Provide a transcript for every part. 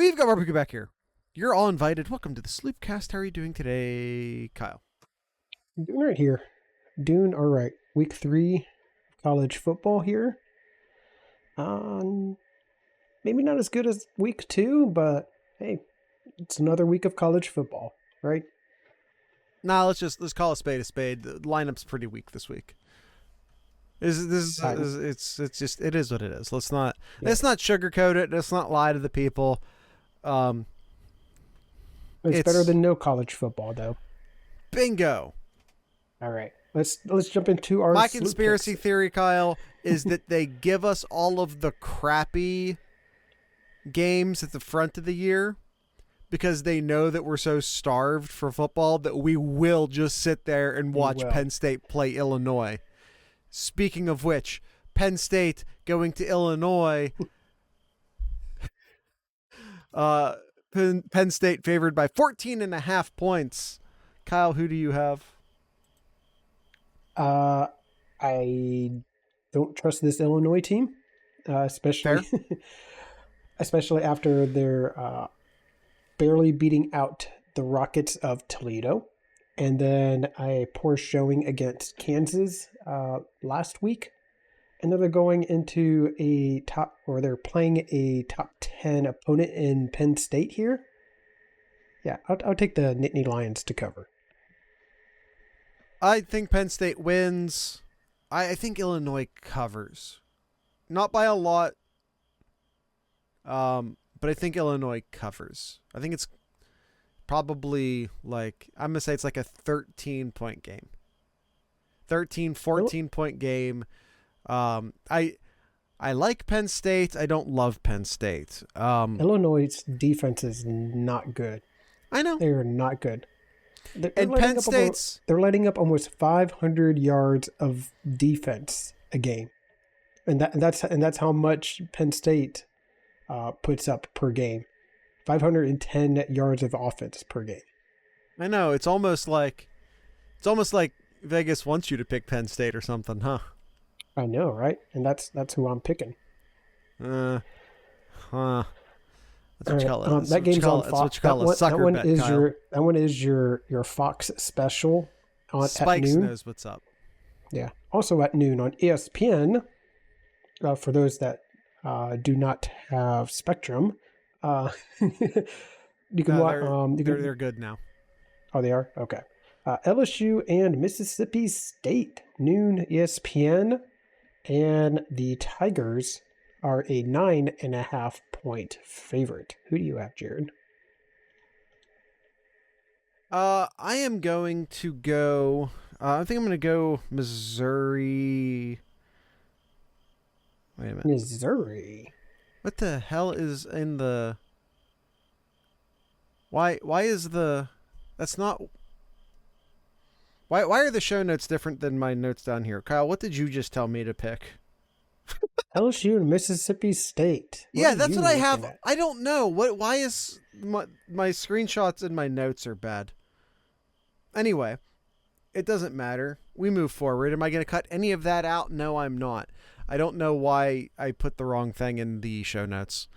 We've got barbecue back here. You're all invited. Welcome to the SlooPcast. How are you doing today, Kyle? Doing right here. Doing all right. Week 3 college football here. Maybe not as good as week 2, but hey, it's another week of college football, right? Nah, let's call a spade a spade. The lineup's pretty weak this week. It is what it is. Let's not sugarcoat it. Let's not lie to the people. It's better than no college football, though. Bingo. All right, let's jump into our. My conspiracy theory, Kyle, is that they give us all of the crappy games at the front of the year because they know that we're so starved for football that we will just sit there and watch Penn State play Illinois. Speaking of which, Penn State going to Illinois. Penn State favored by 14.5 points. Kyle, who do you have? I don't trust this Illinois team, especially after their barely beating out the Rockets of Toledo, and then a poor showing against Kansas last week. And then they're going into they're playing a top 10 opponent in Penn State here. Yeah, I'll take the Nittany Lions to cover. I think Penn State wins. I think Illinois covers. Not by a lot, but I think Illinois covers. I think it's probably I'm going to say it's like a 13-point game. 13, 14-point game. I like Penn State. I don't love Penn State. Illinois' defense is not good. I know. They are not good. And Penn State's... They're letting up almost 500 yards of defense a game. And that's how much Penn State puts up per game. 510 yards of offense per game. I know. It's almost like Vegas wants you to pick Penn State or something, huh? I know, right? And that's who I'm picking. That's what you call it. That game's on Fox. That one is your Fox special Spikes at noon. Knows what's up. Yeah. Also at noon on ESPN. For those that do not have Spectrum, you can watch. They're good now. Oh, they are? Okay. LSU and Mississippi State, noon ESPN, and the Tigers are a 9.5-point favorite. Who do you have, Jared? I am going to go. I think I'm going to go Missouri. Wait a minute. Missouri. What the hell is in the? Why is the? That's not. Why are the show notes different than my notes down here? Kyle, what did you just tell me to pick? LSU and Mississippi State. Yeah, that's what I have. I don't know. Why is my screenshots and my notes are bad? Anyway, it doesn't matter. We move forward. Am I going to cut any of that out? No, I'm not. I don't know why I put the wrong thing in the show notes.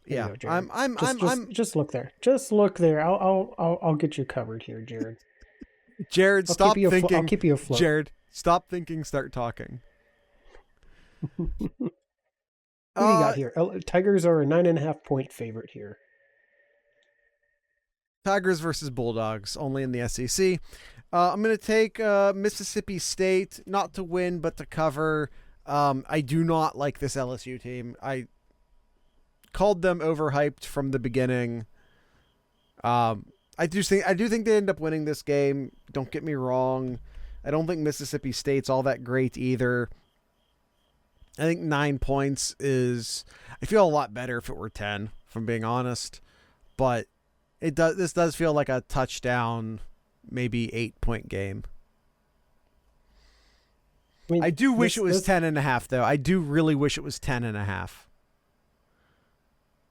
Yeah, just look there. Just look there. I'll get you covered here, Jared. Jared, stop thinking. I'll keep you afloat. Jared, stop thinking. Start talking. What do you got here? Tigers are a 9.5-point favorite here. Tigers versus Bulldogs, only in the SEC. I'm going to take Mississippi State, not to win, but to cover. I do not like this LSU team. I called them overhyped from the beginning. I do think they end up winning this game. Don't get me wrong. I don't think Mississippi State's all that great either. I think 9 points is... I feel a lot better if it were 10, if I'm being honest. But this does feel like a touchdown, maybe 8-point game. I do wish it was 10.5, though. I do really wish it was 10.5. I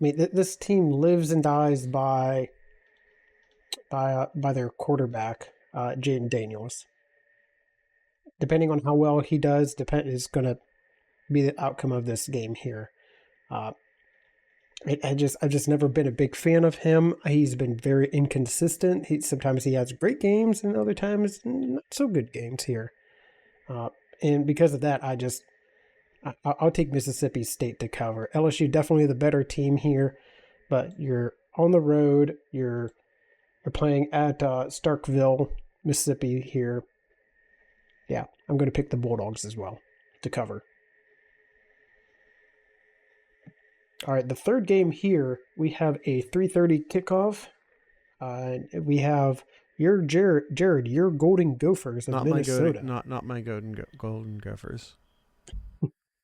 mean, this team lives and dies by their quarterback, Jaden Daniels. Depending on how well he does, is going to be the outcome of this game here. I've just never been a big fan of him. He's been very inconsistent. Sometimes he has great games, and other times not so good games here. Uh, and because of that, I'll take Mississippi State to cover. LSU definitely the better team here, but you're on the road. You're playing at Starkville, Mississippi here. Yeah, I'm going to pick the Bulldogs as well to cover. All right, the third game here, we have a 3:30 kickoff. We have Jared, your Golden Gophers of Minnesota. Not my Golden Gophers.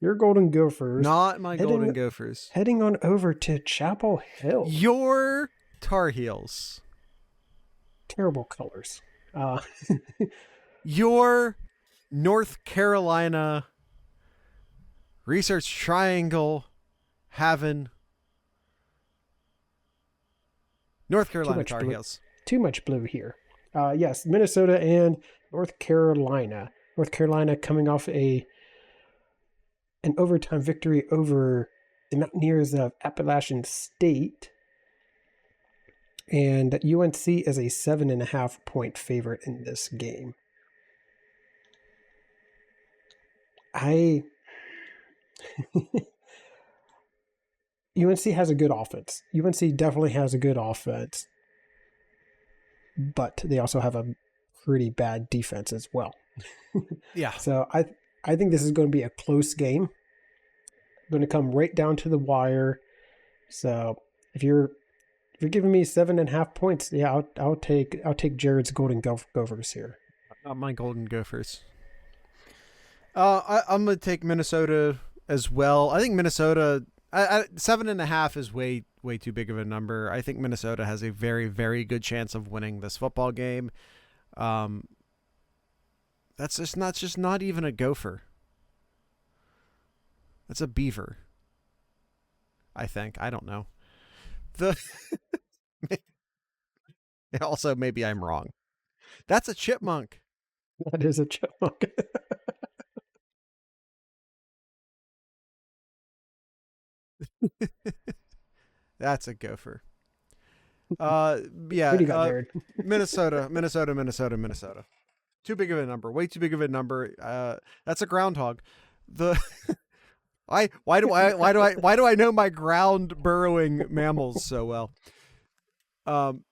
Your Golden Gophers. Not my Golden Gophers. Heading on over to Chapel Hill. Your Tar Heels. Terrible colors. Your North Carolina Research Triangle having North Carolina Tar Heels. Too much blue here. Yes, Minnesota and North Carolina. North Carolina coming off an overtime victory over the Mountaineers of Appalachian State. And UNC is a 7.5 point favorite in this game. UNC has a good offense. UNC definitely has a good offense. But they also have a pretty bad defense as well. Yeah. So I think this is going to be a close game. Going to come right down to the wire. So if you're giving me 7.5 points, yeah, I'll take Jared's Golden Gophers here. Not my Golden Gophers. I'm gonna take Minnesota as well. I think Minnesota 7.5 is way too big of a number. I think Minnesota has a very, very good chance of winning this football game. That's just not even a Gopher. That's a beaver. I think. I don't know. Also, maybe I'm wrong. That's a chipmunk. That is a chipmunk. That's a gopher. What Yeah. do you got, Jared? Minnesota. Too big of a number. Way too big of a number. That's a groundhog. Why do I know my ground burrowing mammals so well?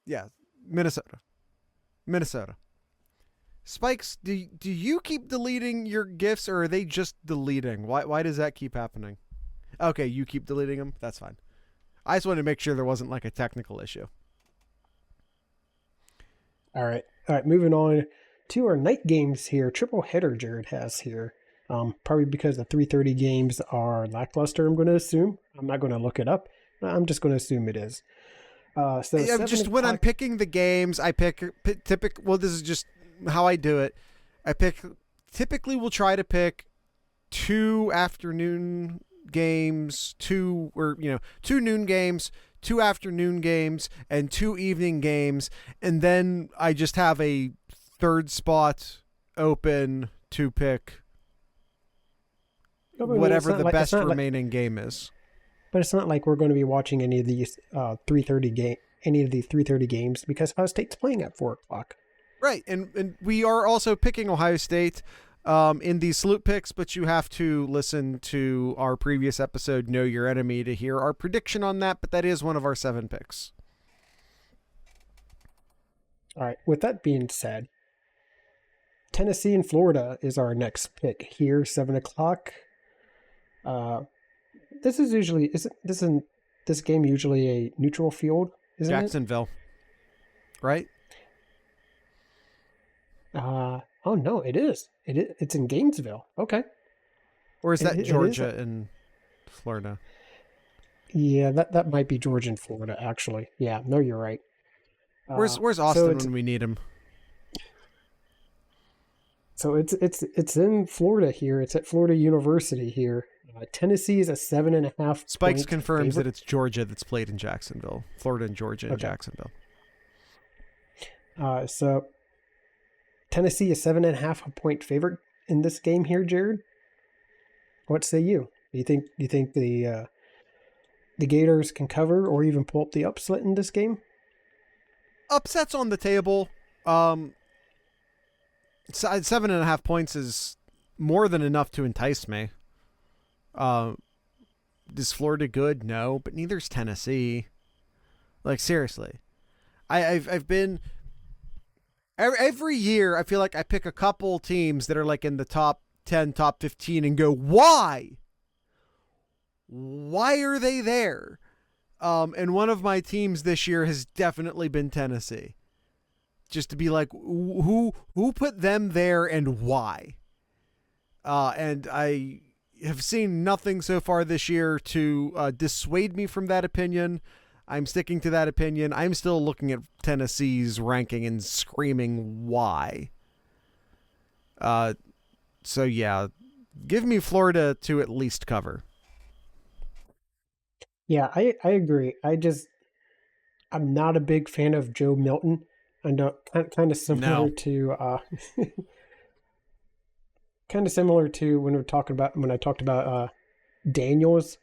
Yeah, Minnesota. Spikes, do you keep deleting your GIFs, or are they just deleting? Why does that keep happening? Okay, you keep deleting them. That's fine. I just wanted to make sure there wasn't like a technical issue. All right. Moving on to our night games here. Triple header Jared has here. Probably because the 3:30 games are lackluster, I'm going to assume. I'm not going to look it up. I'm just going to assume it is. So yeah, just when I'm picking the games, I pick well, this is just how I do it. Typically we'll try to pick 2 afternoon games, 2 noon games, 2 afternoon games, and 2 evening games, and then I just have a third spot open to pick whatever the best remaining game is. But it's not like we're going to be watching any of these 3:30 games because Ohio State's playing at 4:00. Right, and we are also picking Ohio State in these SlooPicks, but you have to listen to our previous episode, Know Your Enemy, to hear our prediction on that, but that is one of our 7 picks. All right, with that being said, Tennessee and Florida is our next pick here, 7:00. This game usually a neutral field, isn't Jacksonville, right? Oh no, it is. It's in Gainesville. Okay. Or is that Georgia and Florida? Yeah, that might be Georgia and Florida, actually. Yeah, no, you're right. Where's Austin when we need him? So it's in Florida here. It's at Florida University here. Tennessee is a 7.5. Spikes confirms that it's Georgia that's played in Jacksonville. Florida and Georgia in Jacksonville. So Tennessee is 7.5 point favorite in this game here, Jared. What say you? Do you think the Gators can cover or even pull up the upset in this game? Upsets on the table. 7.5 points is more than enough to entice me. Is Florida good? No, but neither's Tennessee. Like, seriously. I've been every year I feel like I pick a couple teams that are like in the top 10, top 15 and go, why? Why are they there? And one of my teams this year has definitely been Tennessee. Just to be like, who put them there and why? And I have seen nothing so far this year to dissuade me from that opinion. I'm sticking to that opinion. I'm still looking at Tennessee's ranking and screaming why. So yeah, give me Florida to at least cover. Yeah, I agree. I'm not a big fan of Joe Milton. I know, kind of similar to kind of similar to when I talked about Daniels.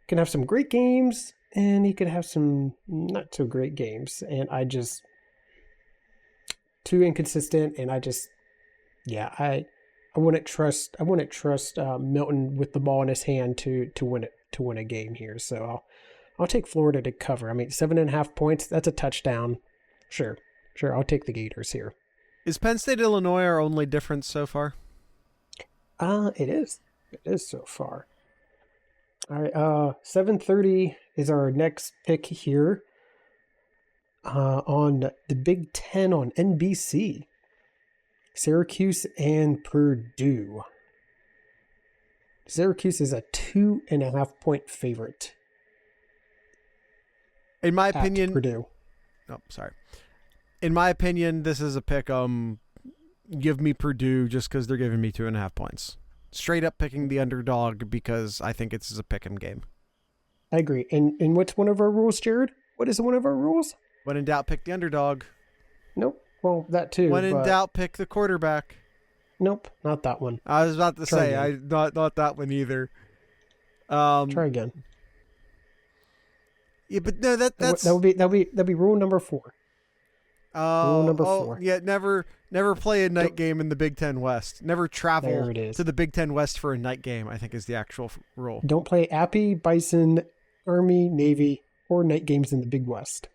Can have some great games and he could have some not so great games, and I just too inconsistent, and I wouldn't trust Milton with the ball in his hand to win a game here. So I'll take Florida to cover. I mean, 7.5 points, that's a touchdown. Sure, I'll take the Gators here. Is Penn State, Illinois our only difference so far? It is so far. All right, 7:30 is our next pick here. On the Big Ten on NBC. Syracuse and Purdue. Syracuse is a 2.5 point favorite. In my opinion, Purdue. Oh, sorry. In my opinion, this is a pick. Give me Purdue just because they're giving me 2.5 points. Straight up picking the underdog because I think it's a pick 'em game. I agree. And what's one of our rules, Jared? What is one of our rules? When in doubt, pick the underdog. Nope. Well, that too. When in doubt, pick the quarterback. Nope, not that one. I was about to say, not that one either. Try again. Yeah, but no, that'll be rule number 4. Rule number 4. Yeah, never play a night game in the Big Ten West. Never travel to the Big Ten West for a night game, I think is the actual rule. Don't play Appy, Bison, Army, Navy, or night games in the Big West.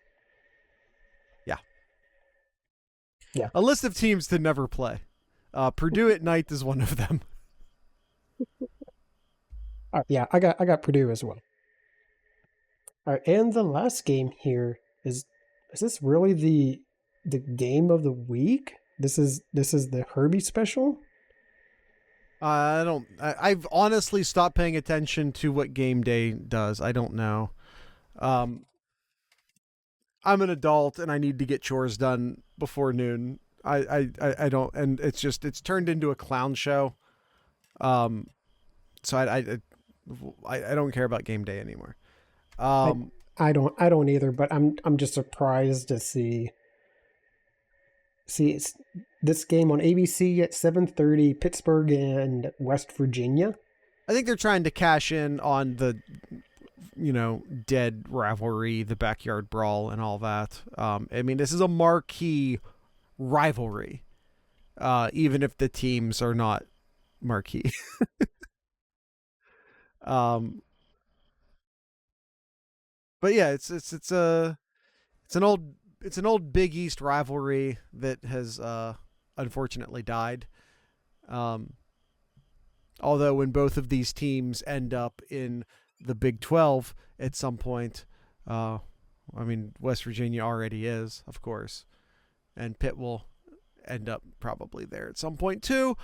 Yeah. A list of teams to never play. Purdue at night is one of them. Yeah, I got Purdue as well. All right, and the last game here is this really the game of the week? This is the Herbie special? I've honestly stopped paying attention to what game day does. I don't know. I'm an adult and I need to get chores done before noon. I don't, and it's turned into a clown show. So I don't care about game day anymore. I don't either, but I'm just surprised to see it's this game on ABC at 7:30, Pittsburgh and West Virginia. I think they're trying to cash in on the dead rivalry, the backyard brawl and all that. I mean, this is a marquee rivalry, even if the teams are not marquee. But yeah, it's an old Big East rivalry that has unfortunately died. Although when both of these teams end up in the Big 12 at some point, West Virginia already is, of course, and Pitt will end up probably there at some point too.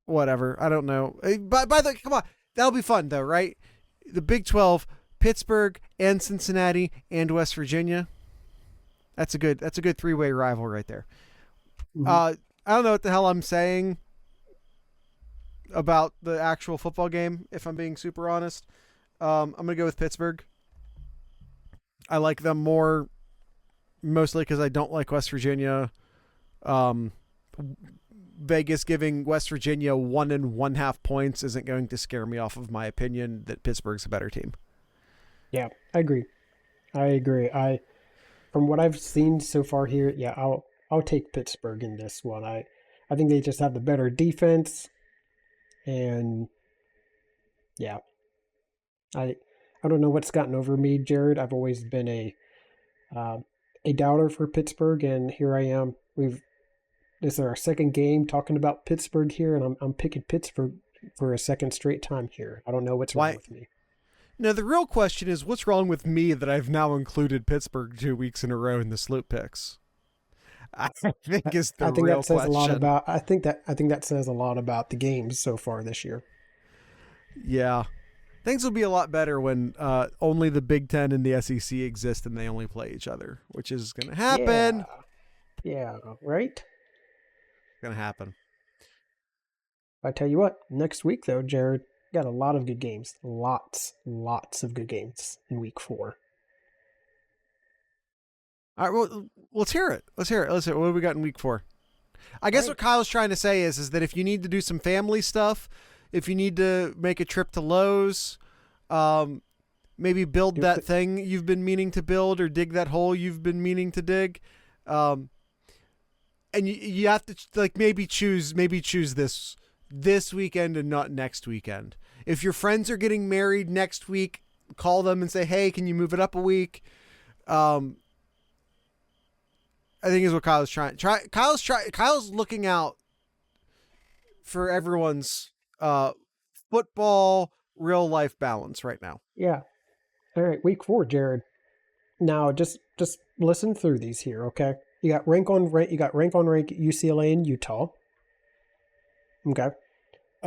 Whatever, I don't know. By the way, come on, that'll be fun though, right? The Big 12, Pittsburgh and Cincinnati and West Virginia. That's a good 3-way rival right there. Mm-hmm. I don't know what the hell I'm saying about the actual football game, if I'm being super honest. I'm going to go with Pittsburgh. I like them more, mostly because I don't like West Virginia. Vegas giving West Virginia 1.5 points isn't going to scare me off of my opinion that Pittsburgh's a better team. Yeah, I agree. From what I've seen so far here, yeah, I'll take Pittsburgh in this one. I think they just have the better defense, and yeah, I I don't know what's gotten over me, Jared. I've always been uh, a doubter for Pittsburgh, and here I am. This is our second game talking about Pittsburgh here, and I'm picking Pittsburgh for a second straight time here. I don't know what's wrong with me. Now, the real question is, what's wrong with me that I've now included Pittsburgh 2 weeks in a row in the SlooPicks? I think is the real question. I think that says a lot about the games so far this year. Yeah. Things will be a lot better when only the Big Ten and the SEC exist and they only play each other, which is going to happen. Yeah, right? It's going to happen. I tell you what, next week, though, Jared, got a lot of good games. Lots of good games in week 4. All right, well, let's hear it. Let's hear it. What have we got in week 4? I guess what Kyle's trying to say is that if you need to do some family stuff, if you need to make a trip to Lowe's, maybe build that thing you've been meaning to build or dig that hole you've been meaning to dig, and you have to maybe choose this weekend and not next weekend. If your friends are getting married next week, call them and say, hey, can you move it up a week? I think is what Kyle's trying. Kyle's looking out for everyone's football real life balance right now. Yeah. All right, week 4, Jared. Now just listen through these here, okay? You got rank on rank UCLA and Utah. Okay.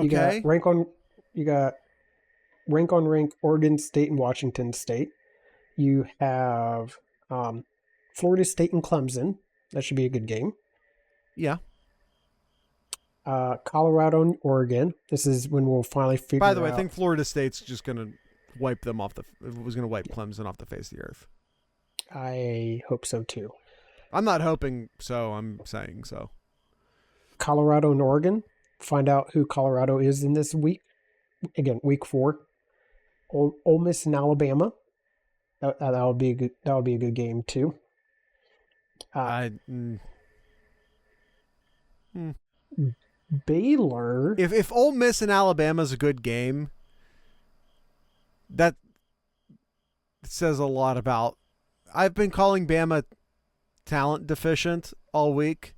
You got rank on rank Oregon State and Washington State. You have Florida State and Clemson. That should be a good game. Yeah. Colorado and Oregon. This is when we'll finally figure out. By the way, I think Florida State's just going to wipe them off Clemson off the face of the earth. I hope so too. I'm not hoping so. I'm saying so. Colorado and Oregon. Find out who Colorado is in this week. Again, week 4. Ole Miss and Alabama. That would be a good game too. Baylor. If Ole Miss and Alabama is a good game, that says a lot about. I've been calling Bama talent deficient all week.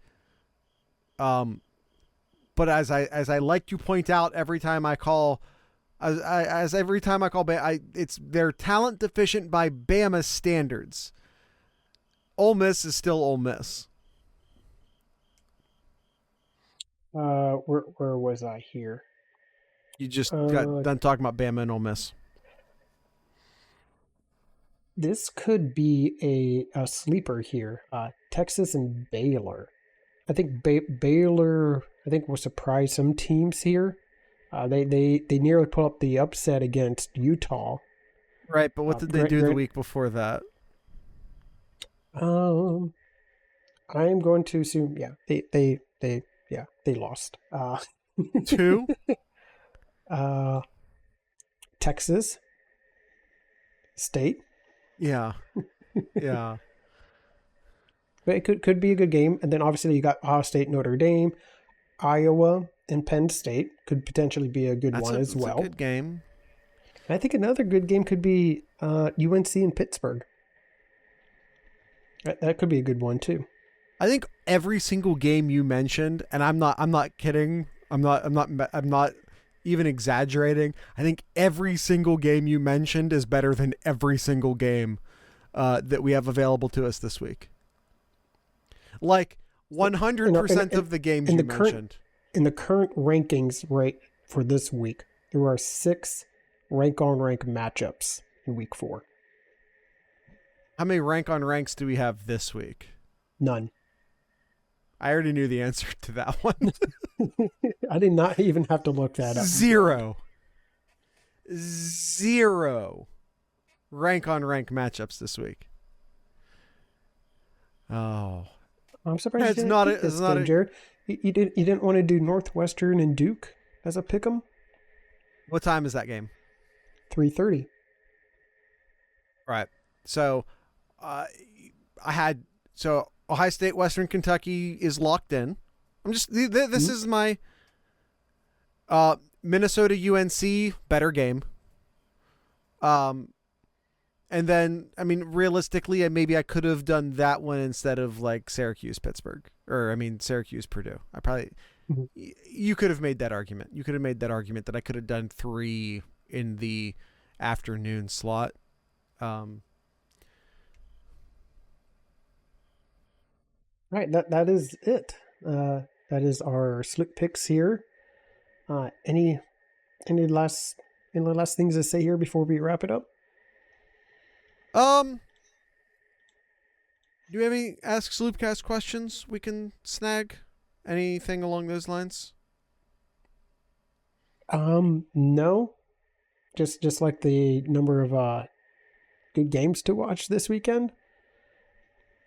But as I like to point out every time I call, Bama, they're talent deficient by Bama standards. Ole Miss is still Ole Miss. Where was I here? You just got done talking about Bama and Ole Miss. This could be a sleeper here. Texas and Baylor. I think Baylor will surprise some teams here. They nearly put up the upset against Utah. Right, but what did they do the week before that? I'm going to assume they lost. 2? Texas State. Yeah. Yeah. But it could be a good game. And then obviously you got Ohio State, Notre Dame, Iowa, and Penn State could potentially be a good one as well. That's a good game. And I think another good game could be UNC and Pittsburgh. That could be a good one too. I think every single game you mentioned, and I'm not kidding. I'm not even exaggerating. I think every single game you mentioned is better than every single game that we have available to us this week. Like 100% of the games you mentioned. In the current rankings right for this week, there are 6 rank-on-rank matchups in week 4. How many rank-on-ranks do we have this week? None. I already knew the answer to that one. I did not even have to look that up. 0 rank-on-rank matchups this week. Oh. I'm surprised it's not a, Jared. You didn't want to do Northwestern and Duke as a pick'em? What time is that game? 3:30. Right. So, I had Ohio State Western Kentucky is locked in. I'm just this is my Minnesota UNC better game. And then, I mean, realistically, maybe I could have done that one instead of like Syracuse Pittsburgh, or I mean Syracuse Purdue. You could have made that argument. You could have made that argument that I could have done 3 in the afternoon slot. Right, that is it. That is our SlooPicks here. Any last things to say here before we wrap it up? Do we have any Ask Sloopcast questions we can snag? Anything along those lines? No. Just like the number of good games to watch this weekend.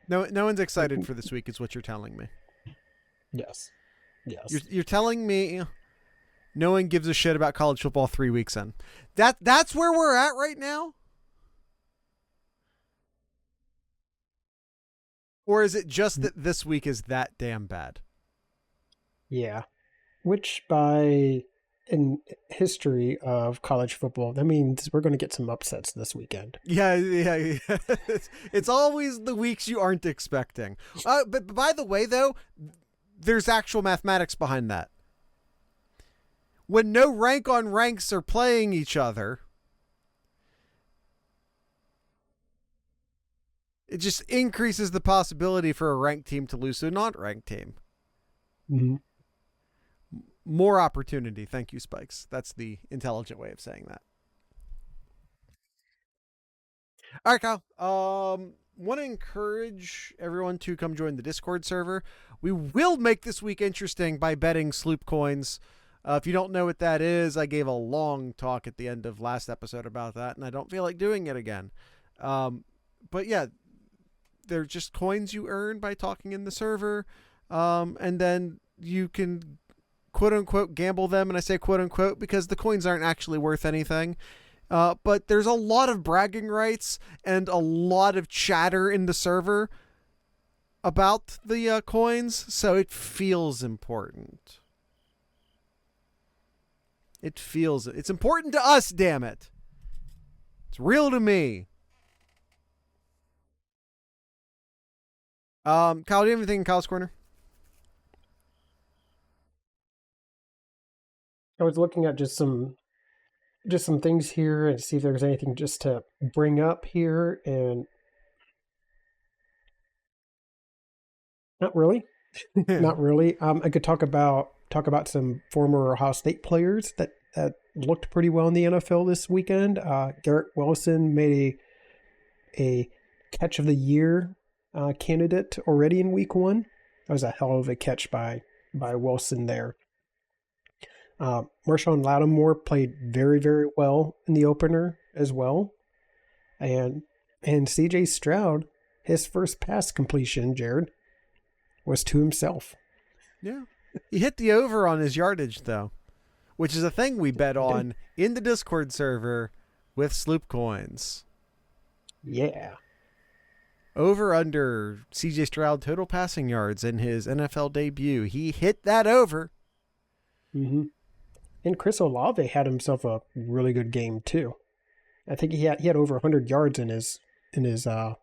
No one's excited for this week, is what you're telling me. Yes. You're telling me no one gives a shit about college football 3 weeks in. That's where we're at right now? Or is it just that this week is that damn bad? Yeah. Which in history of college football, that means we're going to get some upsets this weekend. Yeah. It's always the weeks you aren't expecting. But by the way, though, there's actual mathematics behind that. When no rank on ranks are playing each other, it just increases the possibility for a ranked team to lose to a non-ranked team. Mm-hmm. More opportunity. Thank you, Spikes. That's the intelligent way of saying that. All right, Kyle. Want to encourage everyone to come join the Discord server. We will make this week interesting by betting Sloop coins. If you don't know what that is, I gave a long talk at the end of last episode about that, and I don't feel like doing it again. But yeah, they're just coins you earn by talking in the server, and then you can quote-unquote gamble them, and I say quote-unquote because the coins aren't actually worth anything. But there's a lot of bragging rights and a lot of chatter in the server about the coins, so it feels important. It's important to us, damn it. It's real to me. Kyle, do you have anything in Kyle's Corner? I was looking at just some things here and see if there's anything just to bring up here, and not really. Not really. I could talk about some former Ohio State players that looked pretty well in the NFL this weekend. Garrett Wilson made a catch of the year candidate already in week 1. That was a hell of a catch by Wilson there. Marshawn Lattimore played very, very well in the opener as well. And CJ Stroud, his first pass completion, Jared, was to himself. Yeah. He hit the over on his yardage, though, which is a thing we bet on in the Discord server with Sloop coins. Yeah. Over under CJ Stroud total passing yards in his NFL debut. He hit that over. Mm-hmm. And Chris Olave had himself a really good game too. I think he had over 100 yards in his pro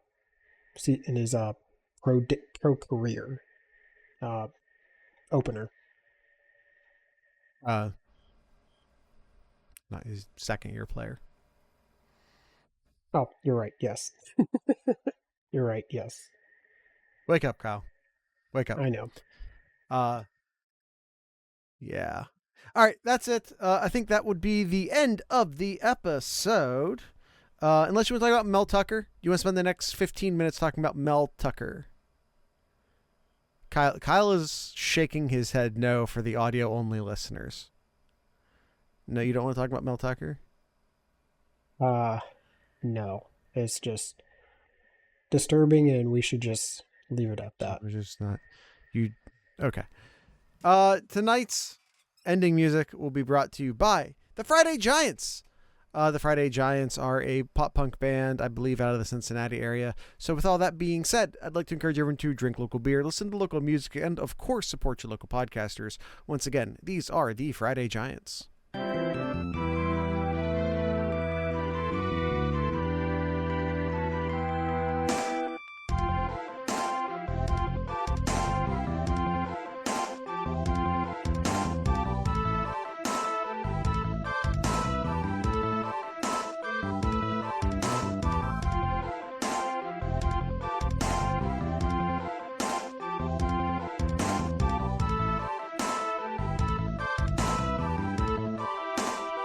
career opener. Not his second year player. Oh, you're right. Yes. You're right. Yes. Wake up, Kyle. Wake up. I know. Yeah. All right, that's it. I think that would be the end of the episode. Unless you want to talk about Mel Tucker. You want to spend the next 15 minutes talking about Mel Tucker? Kyle is shaking his head no for the audio-only listeners. No, you don't want to talk about Mel Tucker? No. It's just disturbing, and we should just leave it at that. We're just not... Okay. Tonight's ending music will be brought to you by the Friday Giants. The Friday Giants are a pop punk band, I believe, out of the Cincinnati area. So with all that being said, I'd like to encourage everyone to drink local beer, listen to local music, and of course support your local podcasters. Once again, these are the Friday Giants.